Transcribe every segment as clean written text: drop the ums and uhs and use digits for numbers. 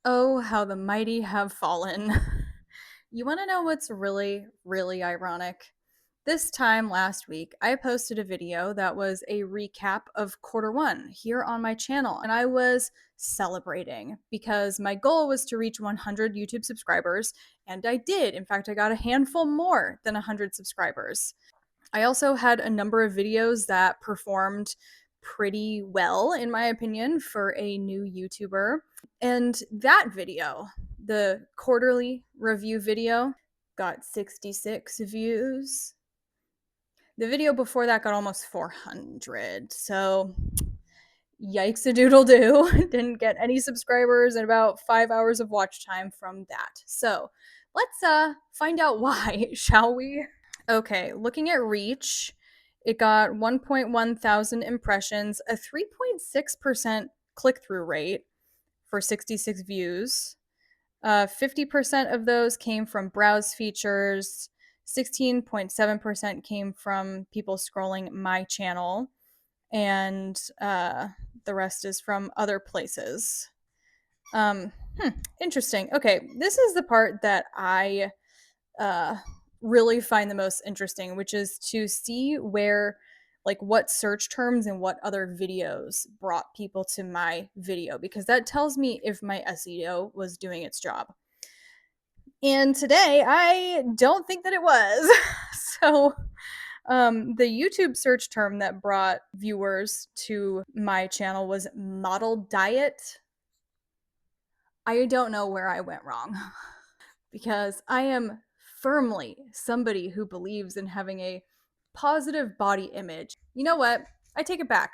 Oh, how the mighty have fallen. You want to know what's really, really ironic? This time last week, I posted a video that was a recap of quarter one here on my channel, and I was celebrating because my goal was to reach 100 YouTube subscribers, and I did. In fact, I got a handful more than 100 subscribers. I also had a number of videos that performed pretty well, in my opinion, for a new YouTuber. And that video, the quarterly review video, got 66 views. The video before that got almost 400. So, yikes a doodle doo. Didn't get any subscribers and about 5 hours of watch time from that. So, let's find out why, shall we? Okay, looking at reach, it got 1.1 thousand impressions, a 3.6% click through rate for 66 views. 50% of those came from browse features, 16.7% came from people scrolling my channel, and the rest is from other places. Um, Interesting. Okay, this is the part that I uh, really find the most interesting, which is to see where, like, what search terms and what other videos brought people to my video, because that tells me if my SEO was doing its job. And today, I don't think that it was. So, the YouTube search term that brought viewers to my channel was model diet. I don't know where I went wrong because I am firmly somebody who believes in having a positive body image. You know what? I take it back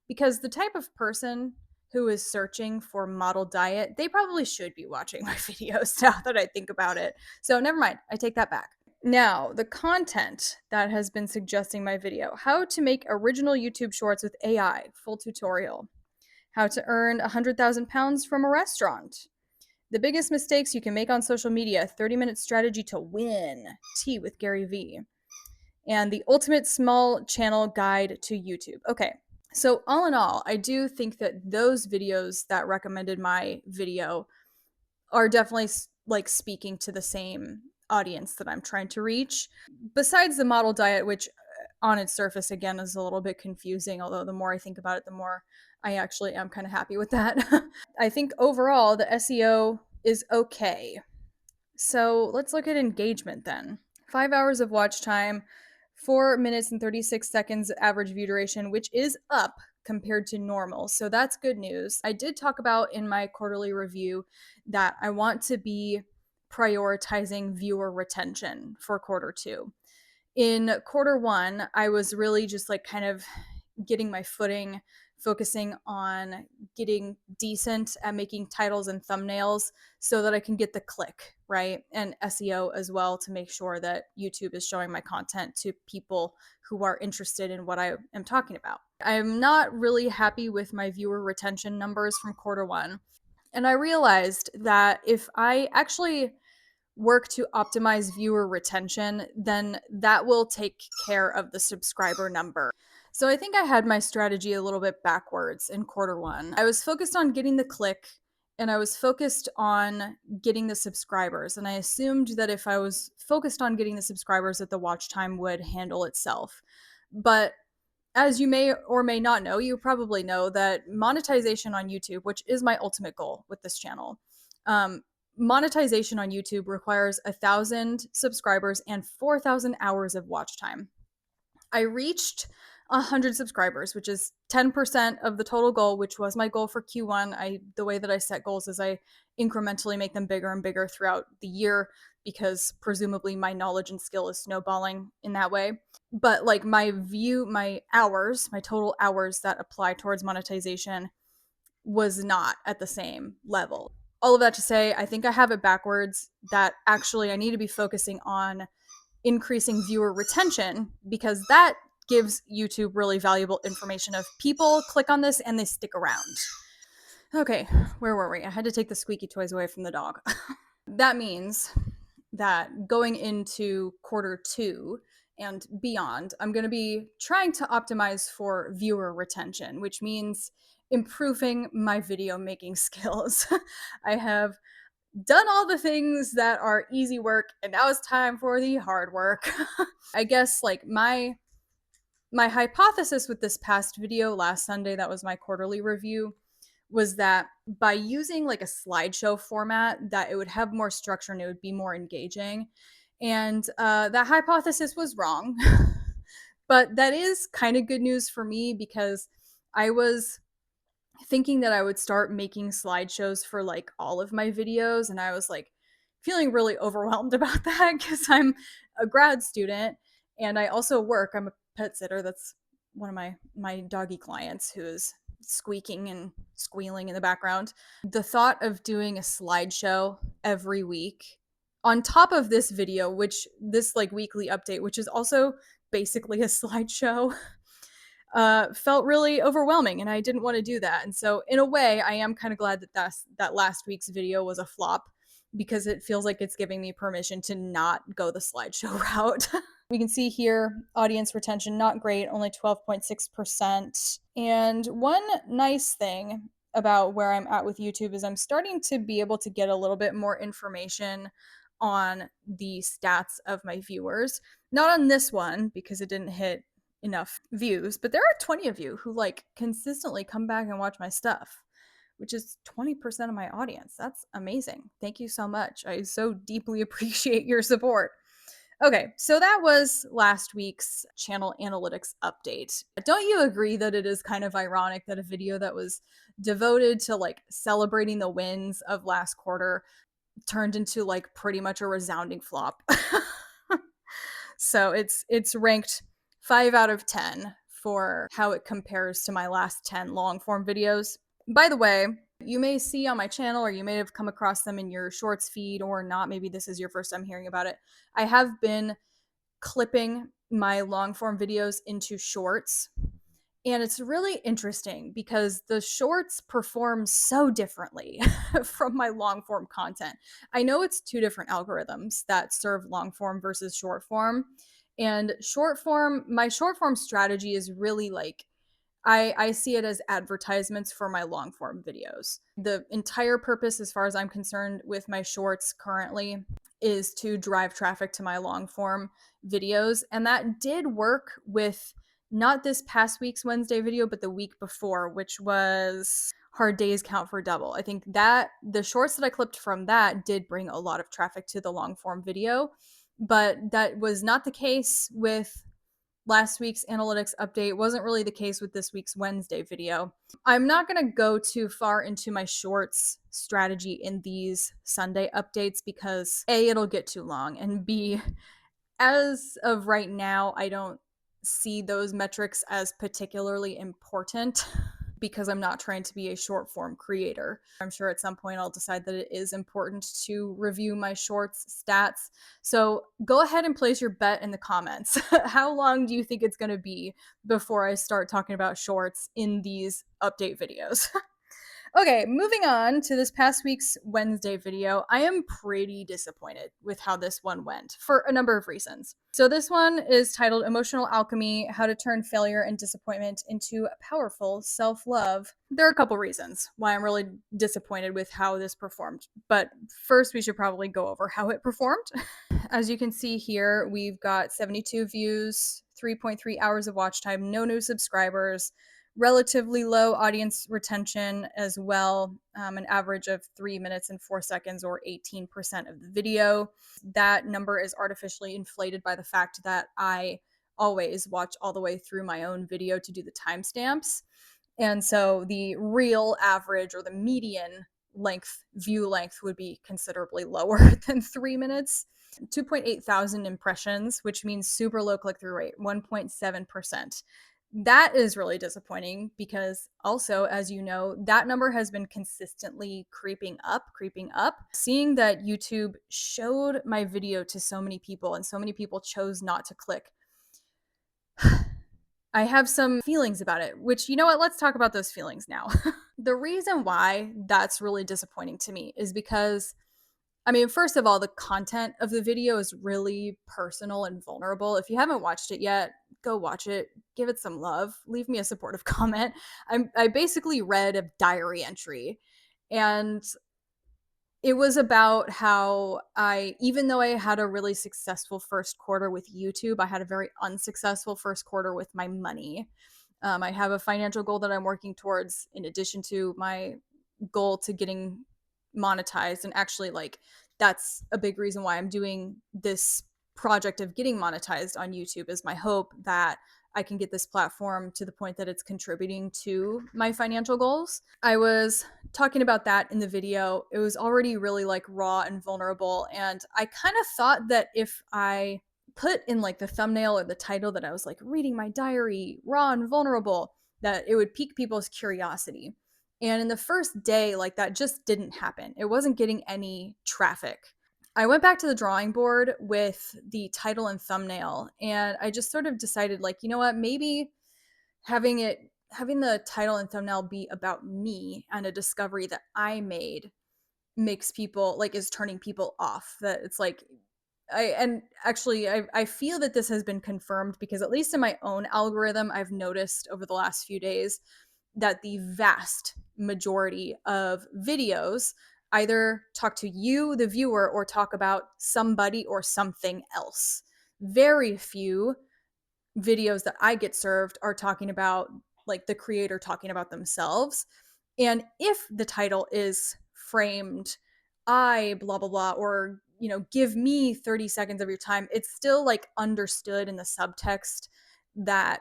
because the type of person who is searching for model diet, they probably should be watching my videos now that I think about it. So never mind, I take that back. Now, the content that has been suggesting my video: how to make original YouTube shorts with AI, full tutorial. How to earn 100,000 pounds from a restaurant. The biggest mistakes you can make on social media: 30-minute strategy to win, Tea with Gary Vee. And the ultimate small channel guide to YouTube. Okay, so all in all, I do think that those videos that recommended my video are definitely like speaking to the same audience that I'm trying to reach. Besides the model diet, which on its surface again is a little bit confusing, although the more I think about it, the more I actually am kind of happy with that. I think overall the SEO is okay. So let's look at engagement then. 5 hours of watch time, 4 minutes and 36 seconds average view duration, which is up compared to normal. So that's good news. I did talk about in my quarterly review that I want to be prioritizing viewer retention for quarter two. In quarter one, I was really just like kind of getting my footing, focusing on getting decent at making titles and thumbnails so that I can get the click, right? And SEO as well to make sure that YouTube is showing my content to people who are interested in what I am talking about. I'm not really happy with my viewer retention numbers from quarter one. And I realized that if I actually work to optimize viewer retention, then that will take care of the subscriber number. So I think I had my strategy a little bit backwards in quarter one. I was focused on getting the click and I was focused on getting the subscribers. And I assumed that if I was focused on getting the subscribers, that the watch time would handle itself. But as you may or may not know, you probably know that monetization on YouTube, which is my ultimate goal with this channel, monetization on YouTube requires 1,000 subscribers and 4,000 hours of watch time. I reached 100 subscribers, which is 10% of the total goal, which was my goal for Q1. The way that I set goals is I incrementally make them bigger and bigger throughout the year because presumably my knowledge and skill is snowballing in that way. But like my hours, my total hours that apply towards monetization was not at the same level. All of that to say, I think I have it backwards, that actually I need to be focusing on increasing viewer retention because that gives YouTube really valuable information of people click on this and they stick around. Okay, where were we? I had to take the squeaky toys away from the dog. That means that going into quarter two and beyond, I'm going to be trying to optimize for viewer retention, which means improving my video making skills. I have done all the things that are easy work, and now it's time for the hard work. I guess like my hypothesis with this past video last Sunday, that was my quarterly review, was that by using like a slideshow format, that it would have more structure and it would be more engaging. And that hypothesis was wrong. But that is kind of good news for me because I was thinking that I would start making slideshows for like all of my videos. And I was like feeling really overwhelmed about that because I'm a grad student and I also work. I'm a pet sitter. That's one of my doggy clients who is squeaking and squealing in the background. The thought of doing a slideshow every week on top of this video, which this like weekly update, which is also basically a slideshow, felt really overwhelming and I didn't want to do that. And so in a way, I am kind of glad that last week's video was a flop because it feels like it's giving me permission to not go the slideshow route. We can see here audience retention not great, only 12.6%. And one nice thing about where I'm at with YouTube is I'm starting to be able to get a little bit more information on the stats of my viewers. Not on this one because it didn't hit enough views, but there are 20 of you who like consistently come back and watch my stuff, which is 20% of my audience. That's amazing. Thank you so much. I so deeply appreciate your support. Okay, so that was last week's channel analytics update. Don't you agree that it is kind of ironic that a video that was devoted to like celebrating the wins of last quarter turned into like pretty much a resounding flop? So it's ranked 5 out of 10 for how it compares to my last 10 long form videos. By the way, you may see on my channel or you may have come across them in your shorts feed or not. Maybe this is your first time hearing about it. I have been clipping my long form videos into shorts. And it's really interesting because the shorts perform so differently from my long form content. I know it's two different algorithms that serve long form versus short form. And short form, my short form strategy is really like I see it as advertisements for my long form videos. The entire purpose, as far as I'm concerned, with my shorts currently is to drive traffic to my long form videos. And that did work with not this past week's Wednesday video, but the week before, which was Hard Days Count for Double. I think that the shorts that I clipped from that did bring a lot of traffic to the long form video, but that was not the case with last week's analytics update. Wasn't really the case with this week's Wednesday video. I'm not going to go too far into my shorts strategy in these Sunday updates because A, it'll get too long, and B, as of right now, I don't see those metrics as particularly important because I'm not trying to be a short form creator. I'm sure at some point I'll decide that it is important to review my shorts stats. So go ahead and place your bet in the comments. How long do you think it's going to be before I start talking about shorts in these update videos? Okay, moving on to this past week's Wednesday video. I am pretty disappointed with how this one went for a number of reasons. So this one is titled Emotional Alchemy: How to Turn Failure and Disappointment into Powerful Self-Love. There are a couple reasons why I'm really disappointed with how this performed, but first we should probably go over how it performed. As you can see here, we've got 72 views, 3.3 hours of watch time, no new subscribers, relatively low audience retention as well, an average of 3 minutes and 4 seconds or 18% of the video. That number is artificially inflated by the fact that I always watch all the way through my own video to do the timestamps. And so the real average or the median view length would be considerably lower than 3 minutes. 2.8 thousand impressions, which means super low click-through rate, 1.7%. That is really disappointing because also, as you know, that number has been consistently creeping up. Seeing that YouTube showed my video to so many people and so many people chose not to click, I have some feelings about it, which, you know what, let's talk about those feelings now. The reason why that's really disappointing to me is because, I mean, first of all, the content of the video is really personal and vulnerable. If you haven't watched it yet, go watch it, give it some love, leave me a supportive comment. I basically read a diary entry, and it was about how even though I had a really successful first quarter with YouTube, I had a very unsuccessful first quarter with my money. I have a financial goal that I'm working towards in addition to my goal to getting monetized. And actually, like, that's a big reason why I'm doing this project of getting monetized on YouTube, is my hope that I can get this platform to the point that it's contributing to my financial goals. I was talking about that in the video. It was already really like raw and vulnerable. And I kind of thought that if I put in like the thumbnail or the title that I was like reading my diary, raw and vulnerable, that it would pique people's curiosity. And in the first day, like, that just didn't happen. It wasn't getting any traffic. I went back to the drawing board with the title and thumbnail, and I just sort of decided, like, you know what, maybe having the title and thumbnail be about me and a discovery that I made makes people, like, is turning people off. That it's like, I feel that this has been confirmed, because at least in my own algorithm, I've noticed over the last few days that the vast majority of videos either talk to you, the viewer, or talk about somebody or something else. Very few videos that I get served are talking about, like, the creator talking about themselves. And if the title is framed, I blah blah blah, or, give me 30 seconds of your time, it's still like understood in the subtext that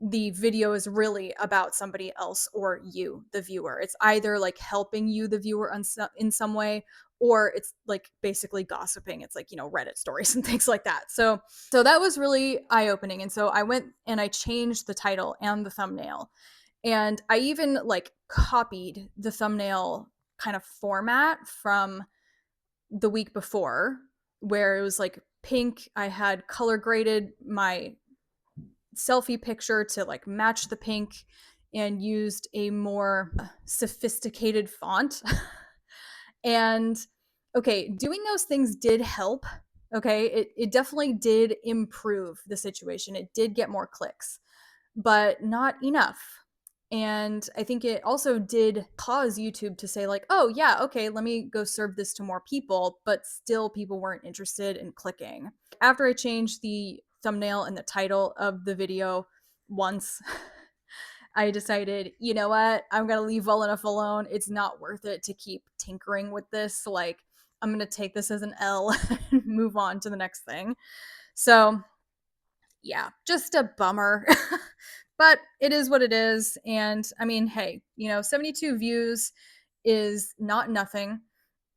the video is really about somebody else or you, the viewer. It's either like helping you, the viewer, in some way, or it's like basically gossiping. It's like, Reddit stories and things like that. So that was really eye-opening. And so I went and I changed the title and the thumbnail. And I even like copied the thumbnail kind of format from the week before, where it was like pink. I had color graded my selfie picture to like match the pink and used a more sophisticated font. And okay, doing those things did help. Okay, it definitely did improve the situation. It did get more clicks, but not enough. And I think it also did cause YouTube to say, like, oh, yeah, okay, let me go serve this to more people, but still people weren't interested in clicking. After I changed the thumbnail and the title of the video once, I decided, you know what, I'm going to leave well enough alone. It's not worth it to keep tinkering with this. Like, I'm going to take this as an L and move on to the next thing. So, yeah, just a bummer. But it is what it is. And I mean, hey, 72 views is not nothing.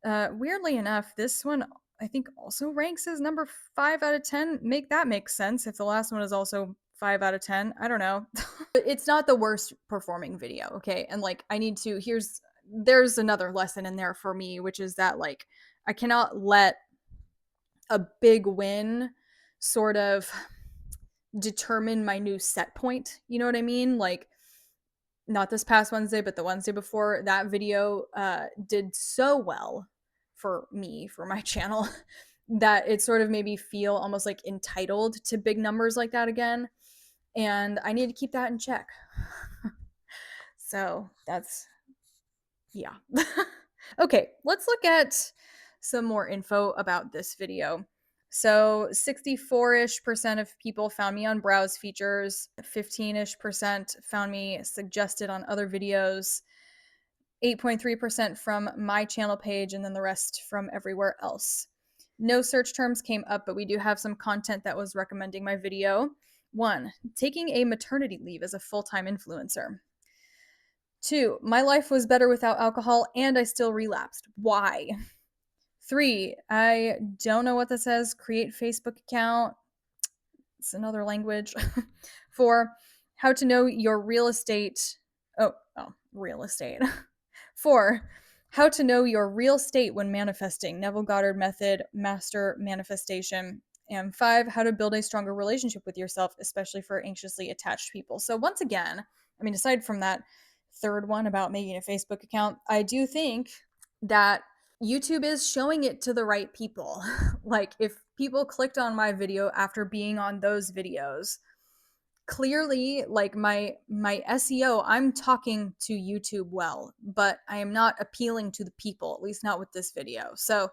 Weirdly enough, this one I think also ranks as number 5 out of 10. Make that make sense if the last one is also 5 out of 10. I don't know. It's not the worst performing video, okay? And like, there's another lesson in there for me, which is that, like, I cannot let a big win sort of determine my new set point. You know what I mean? Like, not this past Wednesday, but the Wednesday before, that video did so well for me, for my channel, that it sort of made me feel almost like entitled to big numbers like that again. And I need to keep that in check. So that's, yeah. Okay, let's look at some more info about this video. So 64-ish% of people found me on browse features, 15-ish% found me suggested on other videos, 8.3% from my channel page, and then the rest from everywhere else. No search terms came up, but we do have some content that was recommending my video. 1, taking a maternity leave as a full-time influencer. 2, my life was better without alcohol and I still relapsed. Why? 3, I don't know what this says. Create Facebook account. It's another language. 4, how to know your real estate. Real estate. 4, how to know your real state when manifesting. Neville Goddard method, master manifestation. And 5, how to build a stronger relationship with yourself, especially for anxiously attached people. So once again, I mean, aside from that third one about making a Facebook account, I do think that YouTube is showing it to the right people. Like, if people clicked on my video after being on those videos, clearly, like my SEO, I'm talking to YouTube well, but I am not appealing to the people, at least not with this video. So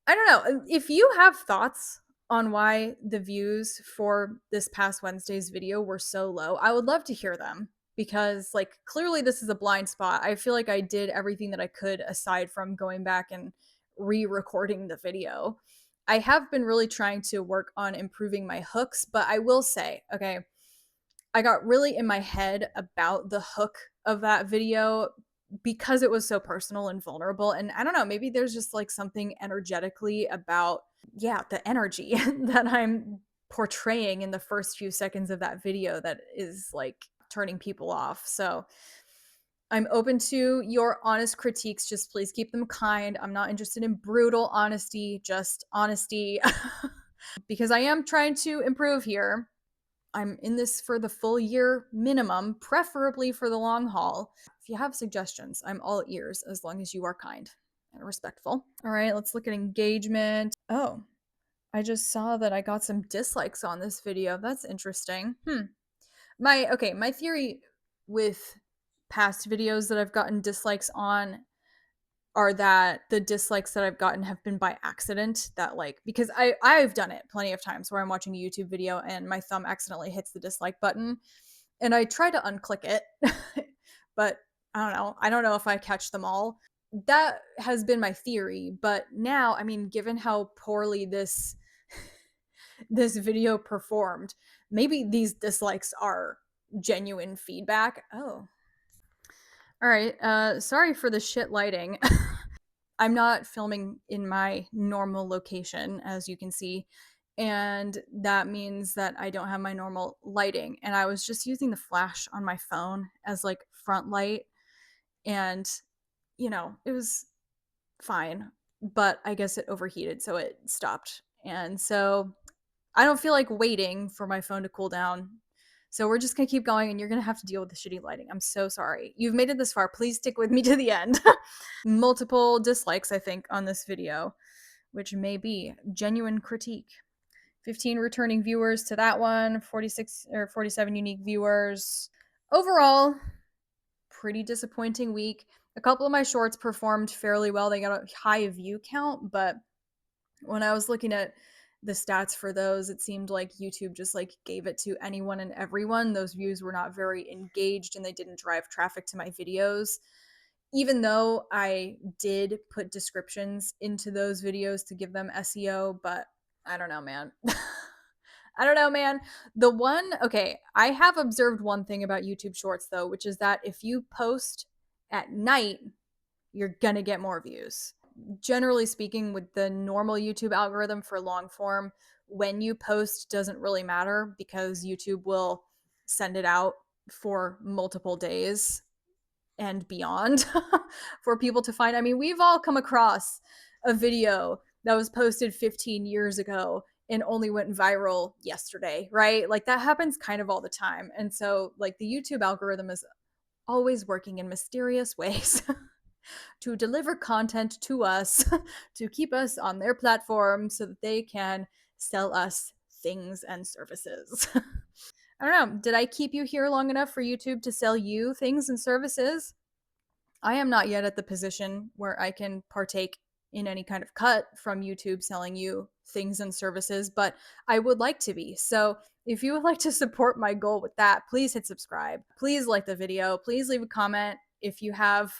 I don't know. If you have thoughts on why the views for this past Wednesday's video were so low, I would love to hear them because, like, clearly this is a blind spot. I feel like I did everything that I could aside from going back and re recording the video. I have been really trying to work on improving my hooks, but I will say, okay, I got really in my head about the hook of that video because it was so personal and vulnerable. And I don't know, maybe there's just like something energetically about, yeah, the energy that I'm portraying in the first few seconds of that video that is like turning people off. So I'm open to your honest critiques. Just please keep them kind. I'm not interested in brutal honesty, just honesty, because I am trying to improve here. I'm in this for the full year minimum, preferably for the long haul. If you have suggestions, I'm all ears as long as you are kind and respectful. All right, let's look at engagement. Oh, I just saw that I got some dislikes on this video. That's interesting. My theory with past videos that I've gotten dislikes on are that the dislikes that I've gotten have been by accident, that like because I've done it plenty of times where I'm watching a YouTube video and my thumb accidentally hits the dislike button and I try to unclick it. But I don't know if I catch them all. That has been my theory, but now, I mean, given how poorly this video performed, maybe these dislikes are genuine feedback. Oh. All right. Sorry for the shit lighting. I'm not filming in my normal location, as you can see, and that means that I don't have my normal lighting. And I was just using the flash on my phone as like front light, and it was fine, but I guess it overheated, so it stopped. And so I don't feel like waiting for my phone to cool down. So we're just gonna keep going, and you're gonna have to deal with the shitty lighting. I'm so sorry. You've made it this far. Please stick with me to the end. Multiple dislikes, I think, on this video, which may be genuine critique. 15 returning viewers to that one, 46 or 47 unique viewers. Overall, pretty disappointing week. A couple of my shorts performed fairly well. They got a high view count, but when I was looking at the stats for those, it seemed like YouTube just like gave it to anyone and everyone. Those views were not very engaged and they didn't drive traffic to my videos. Even though I did put descriptions into those videos to give them SEO, but I don't know, man. I don't know, man. Okay, I have observed one thing about YouTube Shorts though, which is that if you post at night, you're gonna get more views. Generally speaking, with the normal YouTube algorithm for long form, when you post doesn't really matter because YouTube will send it out for multiple days and beyond for people to find. I mean, we've all come across a video that was posted 15 years ago and only went viral yesterday, right? Like that happens kind of all the time. And so, like, the YouTube algorithm is always working in mysterious ways to deliver content to us to keep us on their platform so that they can sell us things and services. I don't know. Did I keep you here long enough for YouTube to sell you things and services? I am not yet at the position where I can partake in any kind of cut from YouTube selling you things and services, but I would like to be. So if you would like to support my goal with that, please hit subscribe. Please like the video. Please leave a comment if you have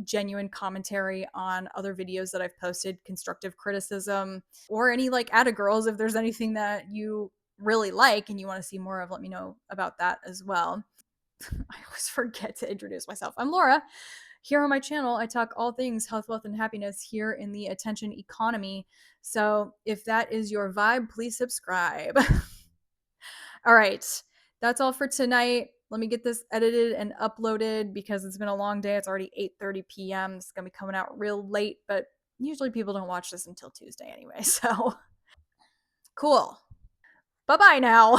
genuine commentary on other videos that I've posted, constructive criticism, or any like atta girls. If there's anything that you really like and you want to see more of, let me know about that as well. I always forget to introduce myself. I'm Laura. Here on my channel, I talk all things health, wealth, and happiness here in the attention economy. So if that is your vibe, please subscribe. All right, that's all for tonight. Let me get this edited and uploaded because it's been a long day. It's already 8:30 p.m. It's going to be coming out real late, but usually people don't watch this until Tuesday anyway. So cool. Bye-bye now.